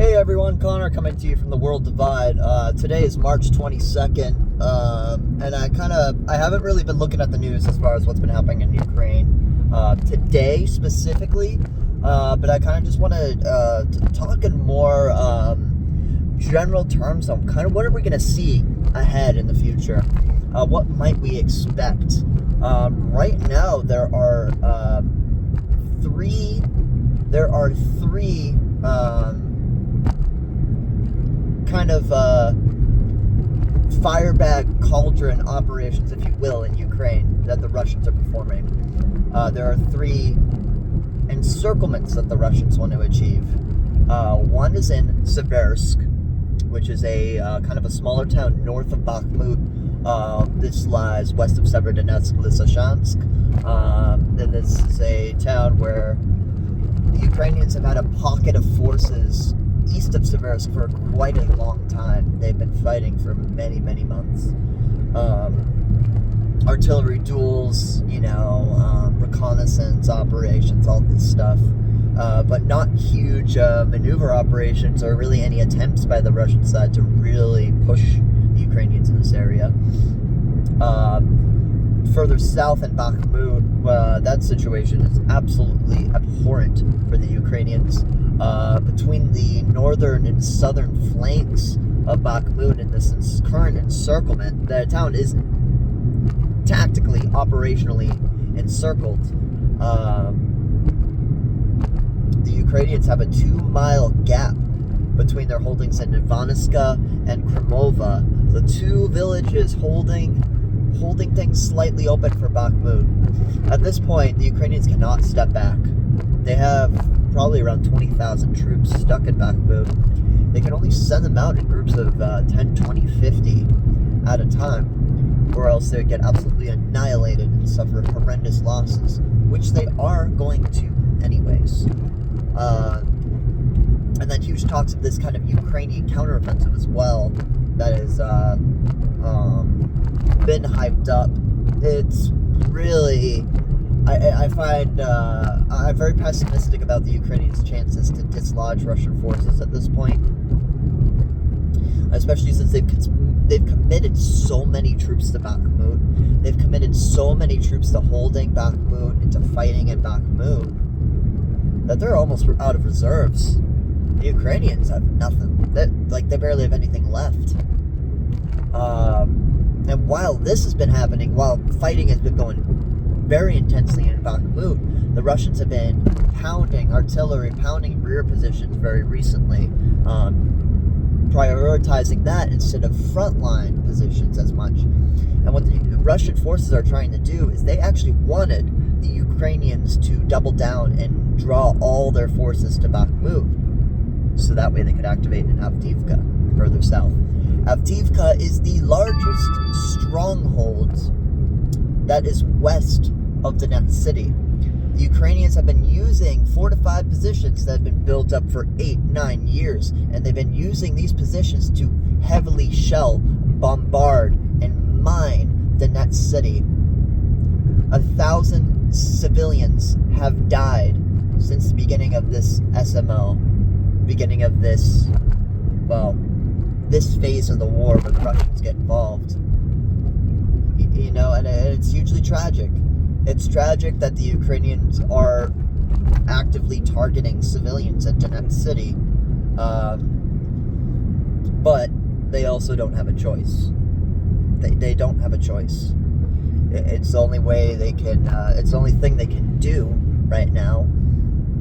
Hey everyone, Connor coming to you from the World Divide. Today is March 22nd, and I haven't really been looking at the news as far as what's been happening in Ukraine today specifically, but I kind of just want to talk in more general terms on kind of what are we going to see ahead in the future. What might we expect? Right now, there are three kind of firebag cauldron operations, if you will, in Ukraine that the Russians are performing. There are three encirclements that the Russians want to achieve. One is in Seversk, which is a kind of a smaller town north of Bakhmut. This lies west of Severodonetsk, Lysychansk. And this is a town where the Ukrainians have had a pocket of forces east of Seversk for quite a long time. They've been fighting for many, many months. Artillery duels, reconnaissance operations, all this stuff. But not huge maneuver operations or really any attempts by the Russian side to really push the Ukrainians in this area. Further south in Bakhmut, that situation is absolutely abhorrent for the Ukrainians. Between the northern and southern flanks of Bakhmut in this current encirclement, the town is tactically, operationally encircled. The Ukrainians have a 2-mile gap between their holdings in Ivaniska and Krimova. The two villages holding things slightly open for Bakhmut. At this point, the Ukrainians cannot step back. They have probably around 20,000 troops stuck in Bakhmut. They can only send them out in groups of 10, 20, 50 at a time, or else they get absolutely annihilated and suffer horrendous losses, which they are going to anyways. And then huge talks of this kind of Ukrainian counteroffensive as well that has been hyped up. It's really, I find, I'm very pessimistic about the Ukrainians' chances to dislodge Russian forces at this point, especially since they've committed so many troops to Bakhmut. They've committed so many troops to holding Bakhmut and to fighting in Bakhmut that they're almost out of reserves. The Ukrainians have nothing. They barely have anything left. And while this has been happening, while fighting has been going very intensely in Bakhmut, the Russians have been pounding artillery, pounding rear positions very recently, prioritizing that instead of frontline positions as much. And what the Russian forces are trying to do is they actually wanted the Ukrainians to double down and draw all their forces to Bakhmut, so that way they could activate in Avdiivka, further south. Avdiivka is the largest stronghold that is west of the next city. The Ukrainians have been using fortified positions that have been built up for 8-9 years, and they've been using these positions to heavily shell, bombard, and mine the next city. 1,000 civilians have died since the beginning of this SMO, beginning of this phase of the war where the Russians get involved. And it's hugely tragic. It's tragic that the Ukrainians are actively targeting civilians at Donetsk City, but they also don't have a choice. They don't have a choice. It's the only way they can. It's the only thing they can do right now,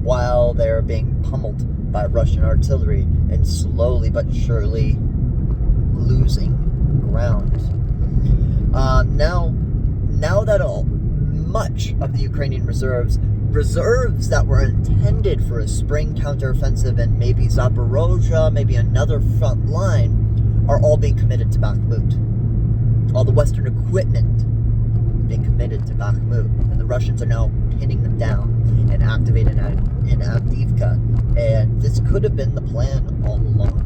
while they're being pummeled by Russian artillery and slowly but surely losing ground. Now that much of the Ukrainian reserves that were intended for a spring counteroffensive and maybe Zaporozhye, maybe another front line, are all being committed to Bakhmut. All the Western equipment being committed to Bakhmut, and the Russians are now pinning them down and activating in Avdiivka. And this could have been the plan all along.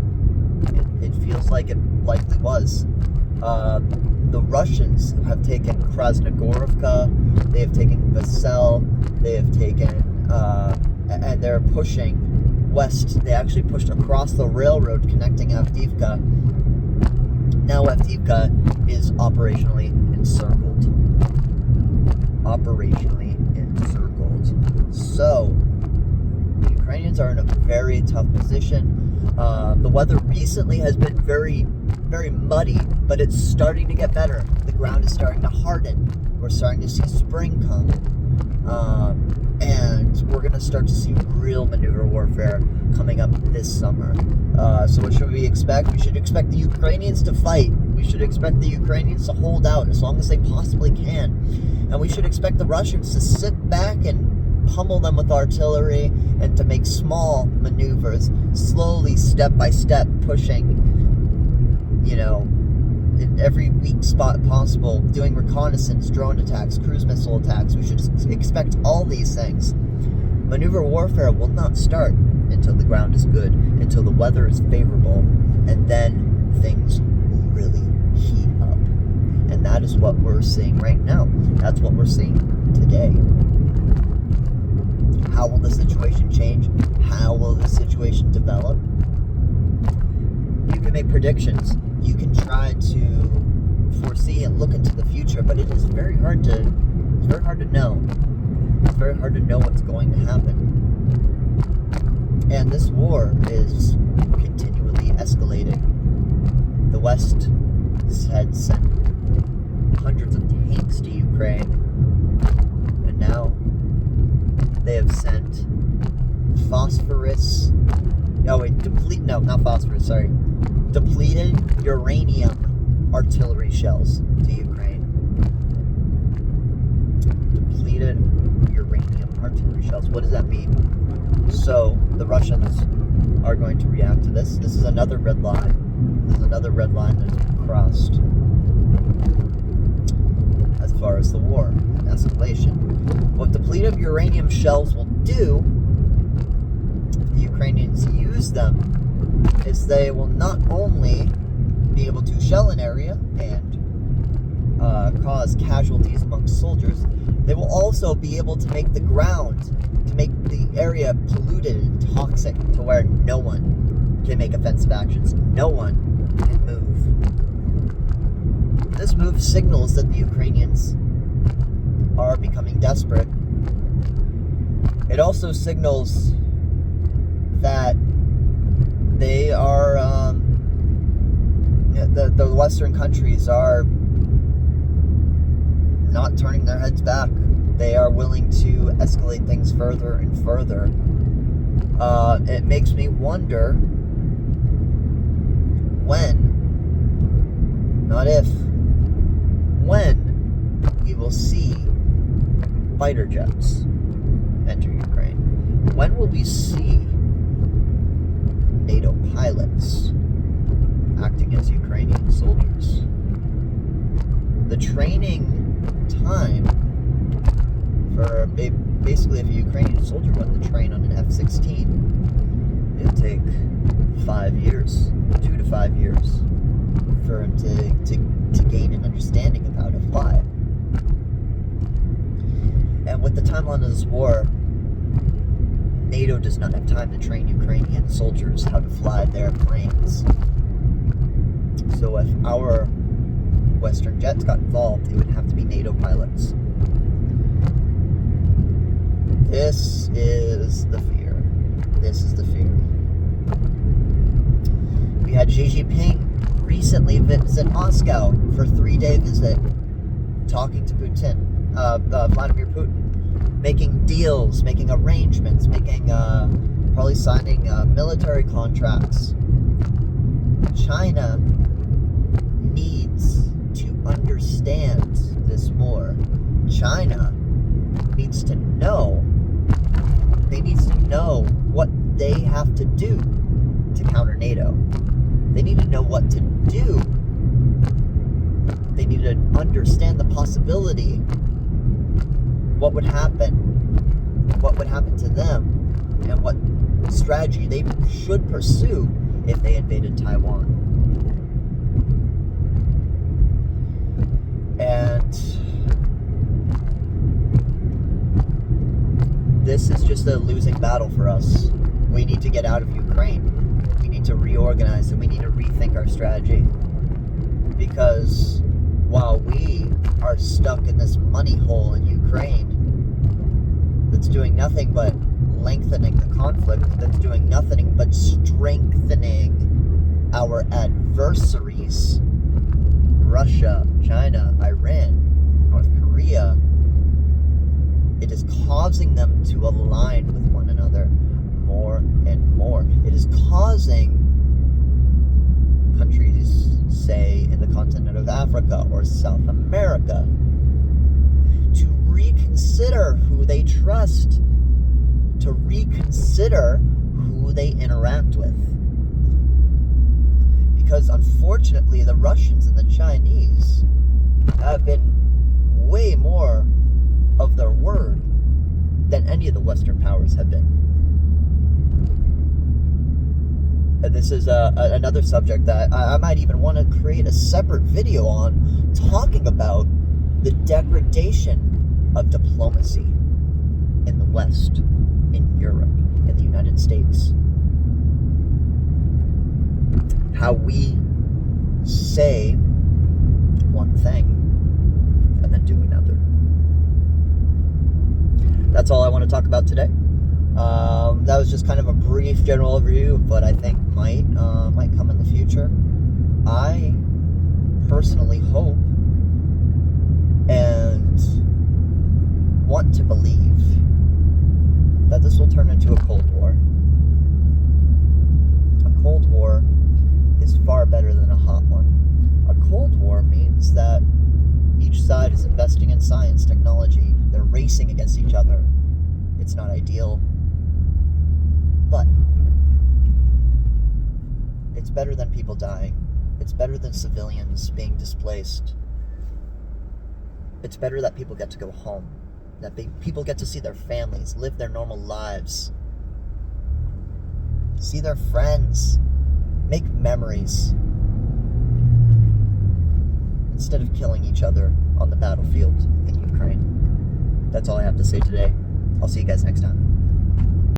It feels like it likely was. The Russians have taken Krasnogorovka, they have taken Vasel, they have taken, and they're pushing west. They actually pushed across the railroad connecting Avdiivka. Now Avdiivka is operationally encircled. So, the Ukrainians are in a very tough position. The weather recently has been very, very muddy, but it's starting to get better. The ground is starting to harden. We're starting to see spring come. And we're going to start to see real maneuver warfare coming up this summer. So what should we expect? We should expect the Ukrainians to fight. We should expect the Ukrainians to hold out as long as they possibly can. And we should expect the Russians to sit back and pummel them with artillery and to make small maneuvers, slowly, step by step, pushing, in every weak spot possible, doing reconnaissance, drone attacks, cruise missile attacks. We should expect all these things. Maneuver warfare will not start until the ground is good, until the weather is favorable, and then things will really heat up. And that is what we're seeing right now. That's what we're seeing today. How will the situation change? How will the situation develop? You can make predictions. You can try to foresee and look into the future, but it is very hard to know. It's very hard to know what's going to happen. And this war is continually escalating. The West had sent hundreds of tanks to Ukraine, and now they have sent depleted uranium artillery shells to Ukraine. Depleted uranium artillery shells. What does that mean? So the Russians are going to react to this. This is another red line. This is another red line that has been crossed as far as the war and escalation. What depleted uranium shells will do, if the Ukrainians use them, is they will not only be able to shell an area and cause casualties among soldiers, they will also be able to make the ground, to make the area polluted and toxic to where no one can make offensive actions. No one can move. This move signals that the Ukrainians are becoming desperate. It also signals that they are, the Western countries are not turning their heads back. They are willing to escalate things further and further. It makes me wonder when, not if, when we will see fighter jets enter Ukraine. When will we see NATO pilots acting as Ukrainian soldiers? The training time for basically if a Ukrainian soldier wanted to train on an F-16, it'd take 5 years, 2 to 5 years for him to gain an understanding of how to fly. And with the timeline of this war, NATO does not have time to train Ukrainian soldiers how to fly their planes. So if our Western jets got involved, it would have to be NATO pilots. This is the fear. This is the fear. We had Xi Jinping recently visit Moscow for a 3-day visit, talking to Vladimir Putin, making deals, making arrangements, probably signing military contracts. China needs to understand this war. China needs to know. They need to know what they have to do to counter NATO. They need to know what to do. They need to understand the possibility. What would happen to them, and what strategy they should pursue if they invaded Taiwan. And this is just a losing battle for us. we need to get out of Ukraine. We need to reorganize and we need to rethink our strategy. Because while we are stuck in this money hole in Ukraine that's doing nothing but lengthening the conflict, that's doing nothing but strengthening our adversaries, Russia, China, Iran, North Korea, it is causing them to align with one another more and more. It is causing countries, say, in the continent of Africa or South America, to reconsider who they trust, to reconsider who they interact with. Because unfortunately, the Russians and the Chinese have been way more of their word than any of the Western powers have been. And this is another subject that I might even want to create a separate video on, talking about the degradation of diplomacy in the West, in Europe, in the United States. How we say one thing and then do another. That's all I want to talk about today. That was just kind of a brief general overview of what I think might come in the future. I personally hope and want to believe that this will turn into a Cold War. A Cold War is far better than a hot one. A Cold War means that each side is investing in science, technology. They're racing against each other. It's not ideal, but it's better than people dying. It's better than civilians being displaced. It's better that people get to go home, that people get to see their families, live their normal lives, see their friends, make memories, instead of killing each other on the battlefield in Ukraine. That's all I have to say today. I'll see you guys next time.